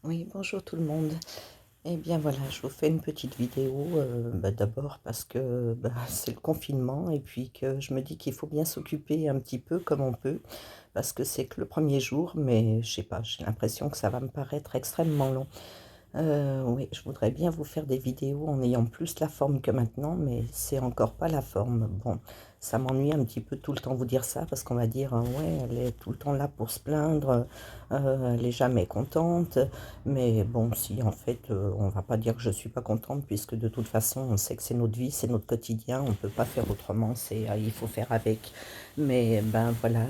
Oui, bonjour tout le monde. Eh bien voilà, je vous fais une petite vidéo, d'abord parce que, c'est le confinement et puis que je me dis qu'il faut bien s'occuper un petit peu comme on peut, parce que c'est que le premier jour, mais je sais pas, j'ai l'impression que ça va me paraître extrêmement long. Oui, je voudrais bien vous faire des vidéos en ayant plus la forme que maintenant, mais c'est encore pas la forme. Bon, ça m'ennuie un petit peu tout le temps vous dire ça, parce qu'on va dire, ouais, elle est tout le temps là pour se plaindre, elle est jamais contente. Mais bon, si en fait, on va pas dire que je suis pas contente, puisque de toute façon, on sait que c'est notre vie, c'est notre quotidien, on peut pas faire autrement, il faut faire avec. Mais ben voilà,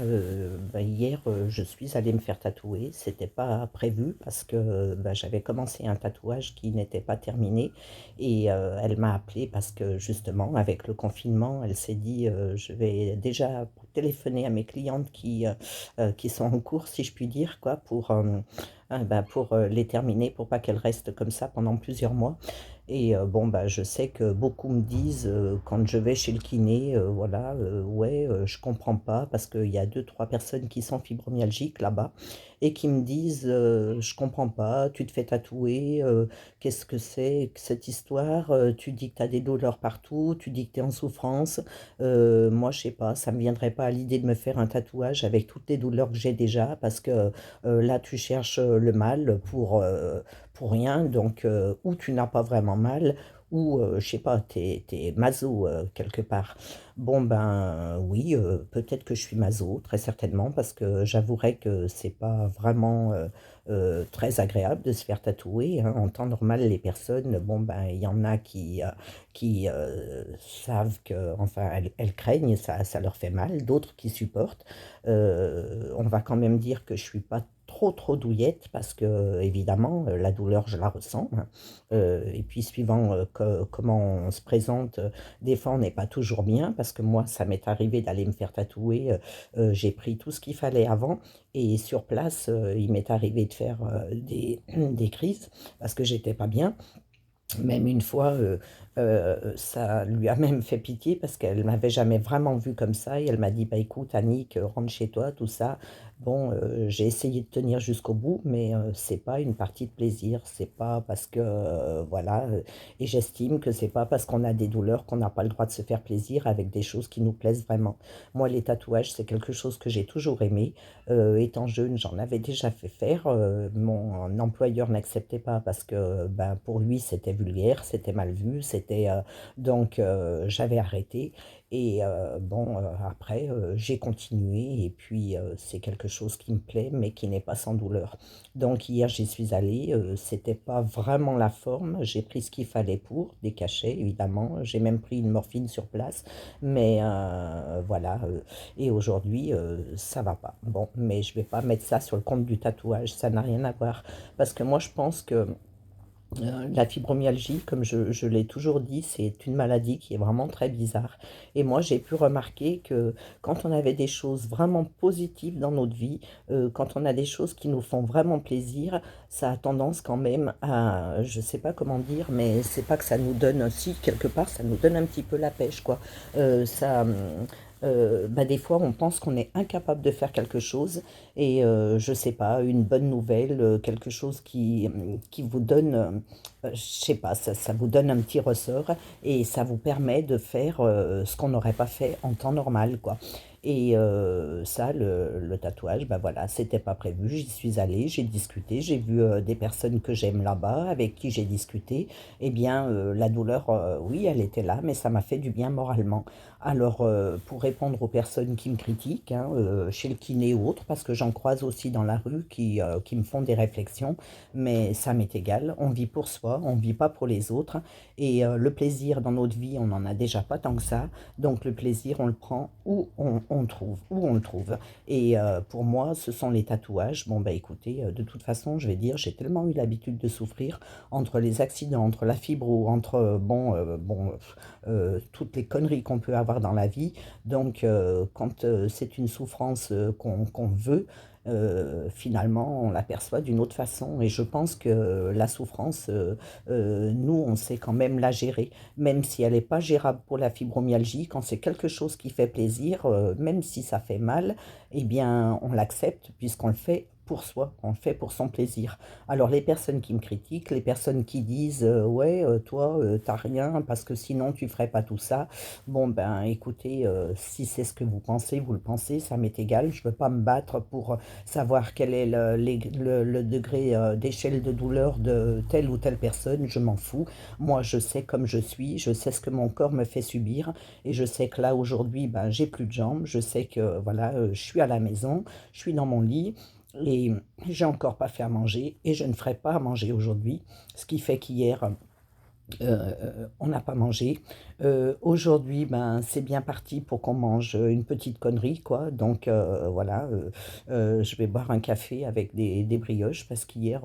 hier, je suis allée me faire tatouer. C'était pas prévu parce que, j'avais commencé un tatouage qui n'était pas terminé et elle m'a appelée parce que justement avec le confinement, elle s'est dit, «Je vais déjà téléphoner à mes clientes qui sont en cours, si je puis dire quoi, pour les terminer, pour pas qu'elles restent comme ça pendant plusieurs mois». Et bon, je sais que beaucoup me disent, quand je vais chez le kiné, voilà, «Ouais, je comprends pas», parce qu'il y a deux trois personnes qui sont fibromyalgiques là-bas et qui me disent, «Je comprends pas, tu te fais tatouer, qu'est-ce que c'est que cette histoire? Tu dis que tu as des douleurs partout, tu dis que tu es en souffrance». Moi, je sais pas, ça me viendrait pas à l'idée de me faire un tatouage avec toutes les douleurs que j'ai déjà, parce que, là, tu cherches, le mal pour rien, donc ou tu n'as pas vraiment mal, ou je sais pas, t'es maso, quelque part. Bon oui, peut-être que je suis maso, très certainement, parce que j'avouerai que c'est pas vraiment, très agréable de se faire tatouer, hein. En temps normal, les personnes, bon il y en a qui savent que, enfin, elles craignent, ça leur fait mal, d'autres qui supportent. On va quand même dire que je suis pas trop douillette, parce que évidemment, la douleur, je la ressens, hein. Et puis suivant, comment on se présente, des fois on n'est pas toujours bien, parce que moi ça m'est arrivé d'aller me faire tatouer, j'ai pris tout ce qu'il fallait avant, et sur place, il m'est arrivé de faire, des crises parce que j'étais pas bien. Même une fois, ça lui a même fait pitié parce qu'elle m'avait jamais vraiment vue comme ça, et elle m'a dit: «Bah, écoute Annick, rentre chez toi», tout ça. Bon, j'ai essayé de tenir jusqu'au bout, mais c'est pas une partie de plaisir. C'est pas parce que, voilà, et j'estime que c'est pas parce qu'on a des douleurs qu'on n'a pas le droit de se faire plaisir avec des choses qui nous plaisent vraiment. Moi, les tatouages, c'est quelque chose que j'ai toujours aimé. Étant jeune, j'en avais déjà fait faire, mon employeur n'acceptait pas parce que, pour lui, c'était vulgaire, c'était mal vu, donc j'avais arrêté. Et bon, après, j'ai continué, et puis, c'est quelque chose qui me plaît, mais qui n'est pas sans douleur. Donc hier, j'y suis allée, c'était pas vraiment la forme, j'ai pris ce qu'il fallait pour, des cachets évidemment, j'ai même pris une morphine sur place, mais voilà, et aujourd'hui, ça va pas. Bon, mais je vais pas mettre ça sur le compte du tatouage, ça n'a rien à voir. Parce que moi, je pense que la fibromyalgie, comme je l'ai toujours dit, c'est une maladie qui est vraiment très bizarre. Et moi, j'ai pu remarquer que quand on avait des choses vraiment positives dans notre vie, quand on a des choses qui nous font vraiment plaisir, ça a tendance quand même à, je sais pas comment dire, mais c'est pas que ça nous donne, si quelque part, ça nous donne un petit peu la pêche, quoi. Ça, des fois, on pense qu'on est incapable de faire quelque chose, et je sais pas, une bonne nouvelle, quelque chose qui vous donne, je sais pas, ça vous donne un petit ressort, et ça vous permet de faire, ce qu'on n'aurait pas fait en temps normal, quoi. Et ça, le tatouage, voilà, c'était pas prévu. J'y suis allée, j'ai discuté, j'ai vu, des personnes que j'aime là-bas, avec qui j'ai discuté. Eh bien, la douleur, oui, elle était là, mais ça m'a fait du bien moralement. Alors, pour répondre aux personnes qui me critiquent, hein, chez le kiné ou autre, parce que j'en croise aussi dans la rue qui me font des réflexions, mais ça m'est égal. On vit pour soi, on ne vit pas pour les autres, et le plaisir dans notre vie, on n'en a déjà pas tant que ça. Donc le plaisir, on le prend où on le trouve. Et pour moi, ce sont les tatouages. Bon, écoutez, de toute façon, je vais dire, j'ai tellement eu l'habitude de souffrir entre les accidents, entre la fibro, entre, toutes les conneries qu'on peut avoir dans la vie. Donc, quand c'est une souffrance qu'on veut, finalement, on l'aperçoit d'une autre façon. Et je pense que la souffrance, nous, on sait quand même la gérer. Même si elle n'est pas gérable pour la fibromyalgie, quand c'est quelque chose qui fait plaisir, même si ça fait mal, eh bien, on l'accepte puisqu'on le fait pour soi, on le fait pour son plaisir. Alors les personnes qui me critiquent, les personnes qui disent ouais, toi, t'as rien parce que sinon tu ferais pas tout ça. Bon ben écoutez, si c'est ce que vous le pensez, ça m'est égal. Je ne veux pas me battre pour savoir quel est le degré d'échelle de douleur de telle ou telle personne. Je m'en fous. Moi, je sais comme je suis, je sais ce que mon corps me fait subir et je sais que là aujourd'hui, ben, j'ai plus de jambes. Je sais que voilà, je suis à la maison, je suis dans mon lit. Et j'ai encore pas fait à manger et je ne ferai pas à manger aujourd'hui, ce qui fait qu'hier, on n'a pas mangé. Aujourd'hui, ben, c'est bien parti pour qu'on mange une petite connerie, quoi. Donc voilà, je vais boire un café avec des brioches parce qu'hier,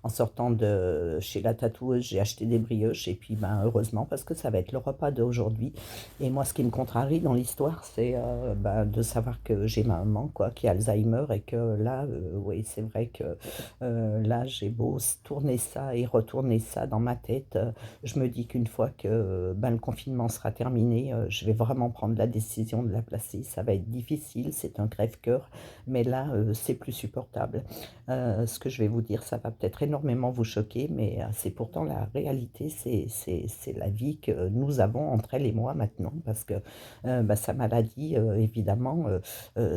en sortant de chez la tatoueuse, j'ai acheté des brioches et puis ben, heureusement parce que ça va être le repas d'aujourd'hui. Et moi, ce qui me contrarie dans l'histoire, c'est ben, de savoir que j'ai ma maman, quoi, qui a Alzheimer et que là, oui, c'est vrai que là, j'ai beau tourner ça et retourner ça dans ma tête. Je me dis qu'une fois que ben, le confinement sera terminé, je vais vraiment prendre la décision de la placer. Ça va être difficile, c'est un crève-cœur, mais là, c'est plus supportable. Ce que je vais vous dire, ça va peut-être énormément vous choquer, mais c'est pourtant la réalité, c'est la vie que nous avons entre elle et moi maintenant, parce que ben, sa maladie, évidemment,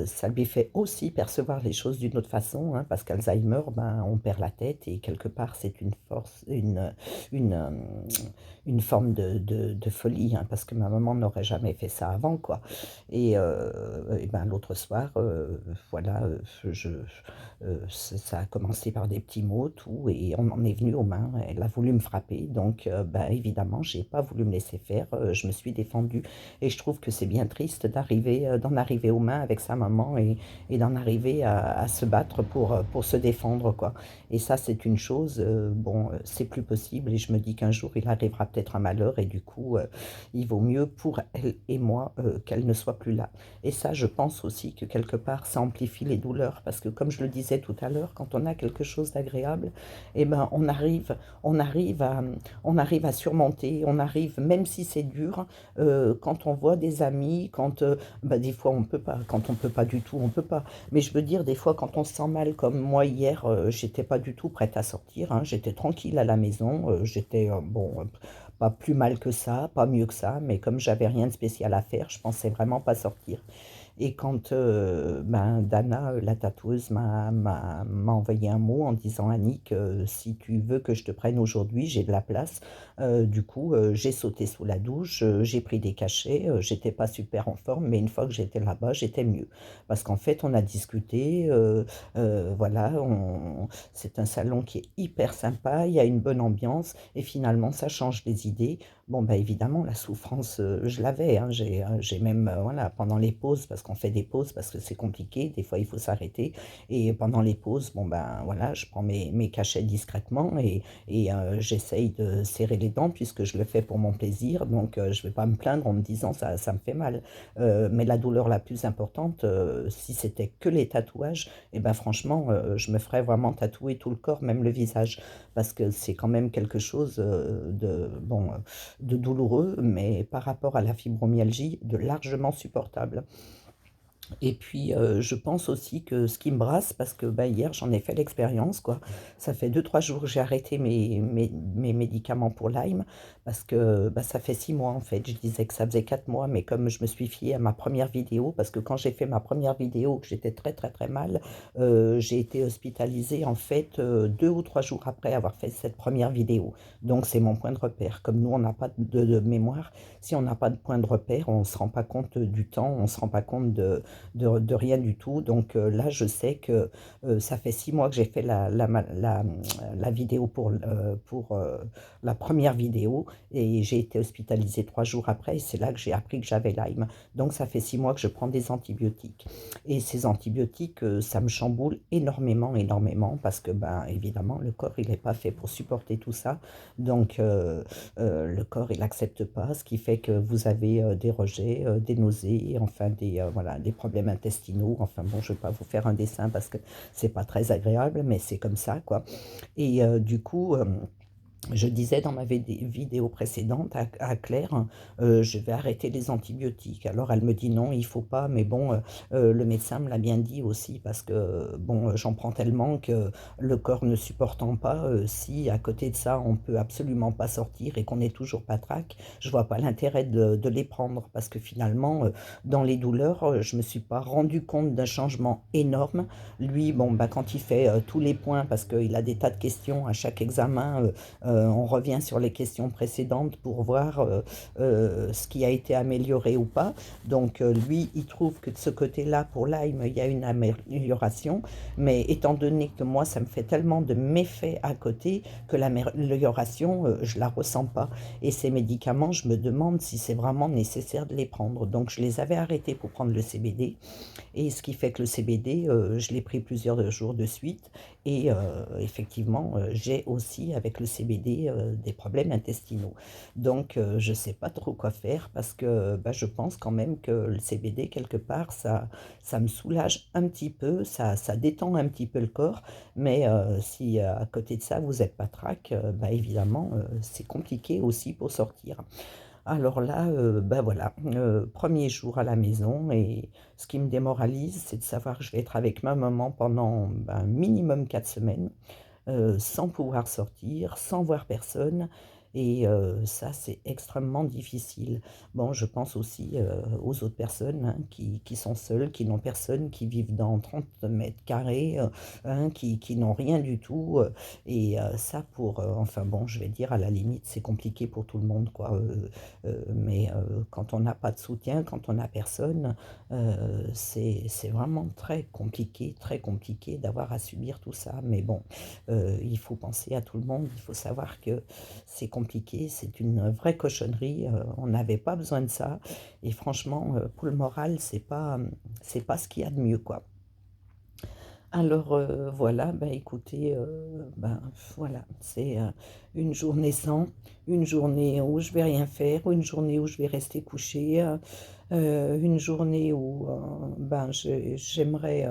ça lui fait aussi percevoir les choses d'une autre façon, hein, parce qu'Alzheimer, ben, on perd la tête et quelque part, c'est une force, une, euh, une forme de folie, hein, parce que ma maman n'aurait jamais fait ça avant, quoi. Et ben, l'autre soir, voilà, ça a commencé par des petits mots, tout, et on en est venu aux mains. Elle a voulu me frapper, donc ben, évidemment, j'ai pas voulu me laisser faire. Je me suis défendue, et je trouve que c'est bien triste d'en arriver aux mains avec sa maman et d'en arriver à se battre pour se défendre, quoi. Et ça, c'est une chose, bon, c'est plus possible et je me dis qu'un jour, il arrivera peut-être un malheur et du coup, il vaut mieux pour elle et moi qu'elle ne soit plus là. Et ça, je pense aussi que quelque part, ça amplifie les douleurs parce que comme je le disais tout à l'heure, quand on a quelque chose d'agréable, eh ben, on arrive on arrive à surmonter, on arrive, même si c'est dur, quand on voit des amis, quand bah, des fois on peut pas, quand on peut pas du tout, on peut pas. Mais je veux dire, des fois, quand on se sent mal, comme moi hier, j'étais pas du tout prête à sortir, hein, j'étais tranquille à la maison, j'étais, bon, pas plus mal que ça, pas mieux que ça, mais comme j'avais rien de spécial à faire, je pensais vraiment pas sortir. Et quand ben, Dana, la tatoueuse, m'a envoyé un mot en disant Annick, si tu veux que je te prenne aujourd'hui, j'ai de la place. Du coup, j'ai sauté sous la douche, j'ai pris des cachets, j'étais pas super en forme, mais une fois que j'étais là-bas, j'étais mieux. Parce qu'en fait, on a discuté, voilà, c'est un salon qui est hyper sympa, il y a une bonne ambiance, et finalement, ça change les idées. Bon, bah évidemment, la souffrance, je l'avais, hein, j'ai même, voilà, pendant les pauses, parce qu'on fait des pauses, parce que c'est compliqué, des fois il faut s'arrêter, et pendant les pauses, bon, ben voilà, je prends mes cachets discrètement et j'essaye de serrer les dents, puisque je le fais pour mon plaisir, donc je ne vais pas me plaindre en me disant ça me fait mal. Mais la douleur la plus importante, si c'était que les tatouages, et ben franchement, je me ferais vraiment tatouer tout le corps, même le visage, parce que c'est quand même quelque chose bon, de douloureux, mais par rapport à la fibromyalgie, de largement supportable. Et puis, je pense aussi que ce qui me brasse, parce que, bah, hier, j'en ai fait l'expérience, quoi. Ça fait 2 3 jours que j'ai arrêté mes médicaments pour Lyme parce que, bah, ça fait 6 mois, en fait. Je disais que ça faisait 4 mois, mais comme je me suis fiée à ma première vidéo, parce que quand j'ai fait ma première vidéo, que j'étais très, très, très mal, j'ai été hospitalisée, en fait, 2 ou 3 jours après avoir fait cette première vidéo. Donc c'est mon point de repère. Comme nous, on n'a pas de mémoire, si on n'a pas de point de repère, on ne se rend pas compte du temps, on ne se rend pas compte de rien du tout. Donc là, je sais que ça fait 6 mois que j'ai fait la vidéo pour la première vidéo et j'ai été hospitalisée 3 jours après et c'est là que j'ai appris que j'avais Lyme. Donc ça fait 6 mois que je prends des antibiotiques. Et ces antibiotiques, ça me chamboule énormément, énormément parce que, ben, évidemment, le corps, il n'est pas fait pour supporter tout ça. Donc, le corps, il n'accepte pas, ce qui fait que vous avez des rejets, des nausées, enfin, voilà, des problèmes intestinaux. Enfin, bon, je ne vais pas vous faire un dessin parce que c'est pas très agréable, mais c'est comme ça, quoi. Et du coup, Je disais dans ma vidéo précédente à Claire, je vais arrêter les antibiotiques. Alors elle me dit: «Non, il faut pas», mais bon, le médecin me l'a bien dit aussi parce que, bon, j'en prends tellement que le corps ne supportant pas, si à côté de ça, on peut absolument pas sortir et qu'on est toujours patraque, je vois pas l'intérêt de les prendre parce que finalement, dans les douleurs, je me suis pas rendu compte d'un changement énorme. Lui, bon, bah, quand il fait, tous les points parce qu'il a des tas de questions à chaque examen, on revient sur les questions précédentes pour voir ce qui a été amélioré ou pas. Donc lui, il trouve que de ce côté-là, pour Lyme, il y a une amélioration. Mais étant donné que moi, ça me fait tellement de méfaits à côté que l'amélioration, je ne la ressens pas. Et ces médicaments, je me demande si c'est vraiment nécessaire de les prendre. Donc je les avais arrêtés pour prendre le CBD. Et ce qui fait que le CBD, je l'ai pris plusieurs jours de suite et effectivement, j'ai aussi avec le CBD, des problèmes intestinaux. Donc je ne sais pas trop quoi faire parce que, bah, je pense quand même que le CBD quelque part ça me soulage un petit peu, ça détend un petit peu le corps, mais si, à côté de ça vous êtes patraque, bah, évidemment, c'est compliqué aussi pour sortir. Alors là, bah, voilà, 1er jour à la maison et ce qui me démoralise, c'est de savoir que je vais être avec ma maman pendant, ben, minimum 4 semaines, sans pouvoir sortir, sans voir personne et ça, c'est extrêmement difficile. Bon, je pense aussi, aux autres personnes, hein, qui sont seules, qui n'ont personne, qui vivent dans 30 m², hein, qui n'ont rien du tout, et ça pour, enfin bon, je vais dire à la limite, c'est compliqué pour tout le monde, quoi, mais quand on n'a pas de soutien, quand on n'a personne, c'est vraiment très compliqué d'avoir à subir tout ça. Mais bon, il faut penser à tout le monde, il faut savoir que c'est compliqué, c'est une vraie cochonnerie, on n'avait pas besoin de ça et franchement, pour le moral, c'est pas ce qu'il y a de mieux, quoi. Alors, voilà, bah, écoutez, ben, voilà, c'est, une journée sans, une journée où je vais rien faire, une journée où je vais rester couchée, une journée où, ben, j'aimerais,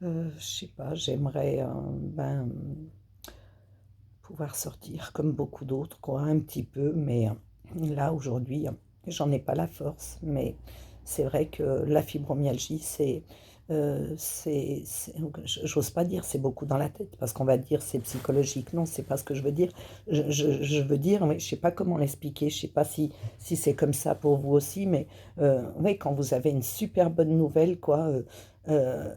je sais pas, j'aimerais, ben, pouvoir sortir comme beaucoup d'autres quoi, un petit peu, mais là aujourd'hui, j'en ai pas la force. Mais c'est vrai que la fibromyalgie, c'est j'ose pas dire c'est beaucoup dans la tête parce qu'on va dire c'est psychologique. Non, c'est pas ce que je veux dire. Je veux dire, mais je sais pas comment l'expliquer, je sais pas si c'est comme ça pour vous aussi, mais ouais, quand vous avez une super bonne nouvelle quoi, heu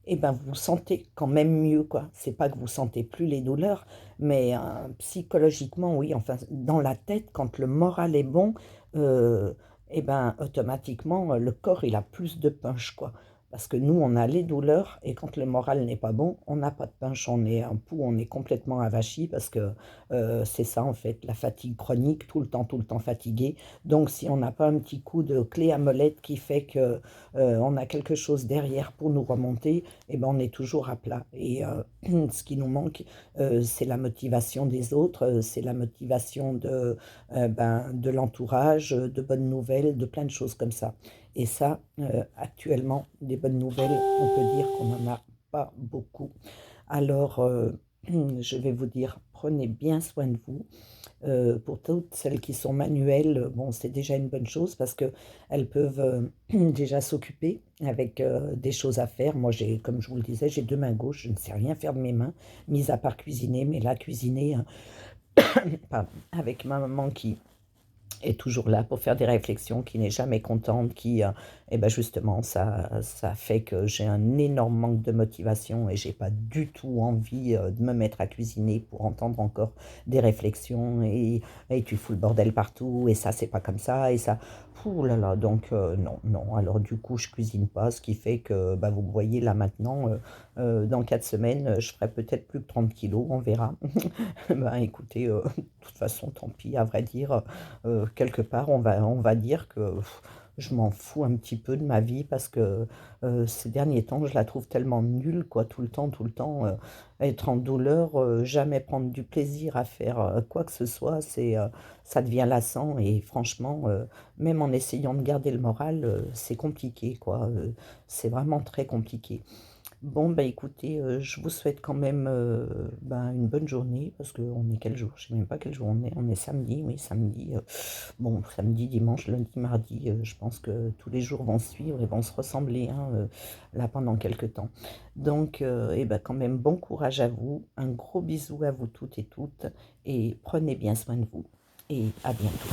et ben, vous vous sentez quand même mieux quoi. C'est pas que vous sentez plus les douleurs, mais psychologiquement, oui, enfin, dans la tête, quand le moral est bon, heu et ben, automatiquement, le corps, il a plus de punch, quoi. Parce que nous, on a les douleurs et quand le moral n'est pas bon, on n'a pas de punch. On est un pouls, on est complètement avachi parce que, c'est ça, en fait, la fatigue chronique, tout le temps fatigué. Donc si on n'a pas un petit coup de clé à molette qui fait que, on a quelque chose derrière pour nous remonter et ben, on est toujours à plat et ce qui nous manque, c'est la motivation des autres, c'est la motivation ben, de l'entourage, de bonnes nouvelles, de plein de choses comme ça. Et ça, actuellement, des bonnes nouvelles, on peut dire qu'on n'en a pas beaucoup. Alors, je vais vous dire, prenez bien soin de vous. Pour toutes celles qui sont manuelles, bon, c'est déjà une bonne chose parce qu'elles peuvent, déjà s'occuper avec, des choses à faire. Moi, j'ai comme je vous le disais, j'ai 2 mains gauches, je ne sais rien faire de mes mains, mis à part cuisiner, mais là, cuisiner, pardon, avec ma maman qui est toujours là pour faire des réflexions, qui n'est jamais contente, qui, et bah, justement ça fait que j'ai un énorme manque de motivation et j'ai pas du tout envie, de me mettre à cuisiner pour entendre encore des réflexions et tu fous le bordel partout et ça c'est pas comme ça et ça ouh là là donc non, non alors du coup je cuisine pas ce qui fait que, bah, vous me voyez là maintenant, dans 4 semaines, je ferai peut-être plus que 30 kilos, on verra. Ben écoutez, de toute façon tant pis à vrai dire, quelque part on va dire que je m'en fous un petit peu de ma vie parce que, ces derniers temps je la trouve tellement nulle quoi, tout le temps, être en douleur, jamais prendre du plaisir à faire, quoi que ce soit, ça devient lassant et franchement, même en essayant de garder le moral, c'est compliqué quoi, c'est vraiment très compliqué. Bon, bah, écoutez, je vous souhaite quand même, ben, une bonne journée parce qu'on est quel jour? Je sais même pas quel jour on est. On est samedi, oui, samedi, bon, samedi, dimanche, lundi, mardi, je pense que tous les jours vont suivre et vont se ressembler, hein, là, pendant quelque temps. Donc et bah, quand même bon courage à vous. Un gros bisou à vous toutes et toutes et prenez bien soin de vous et à bientôt.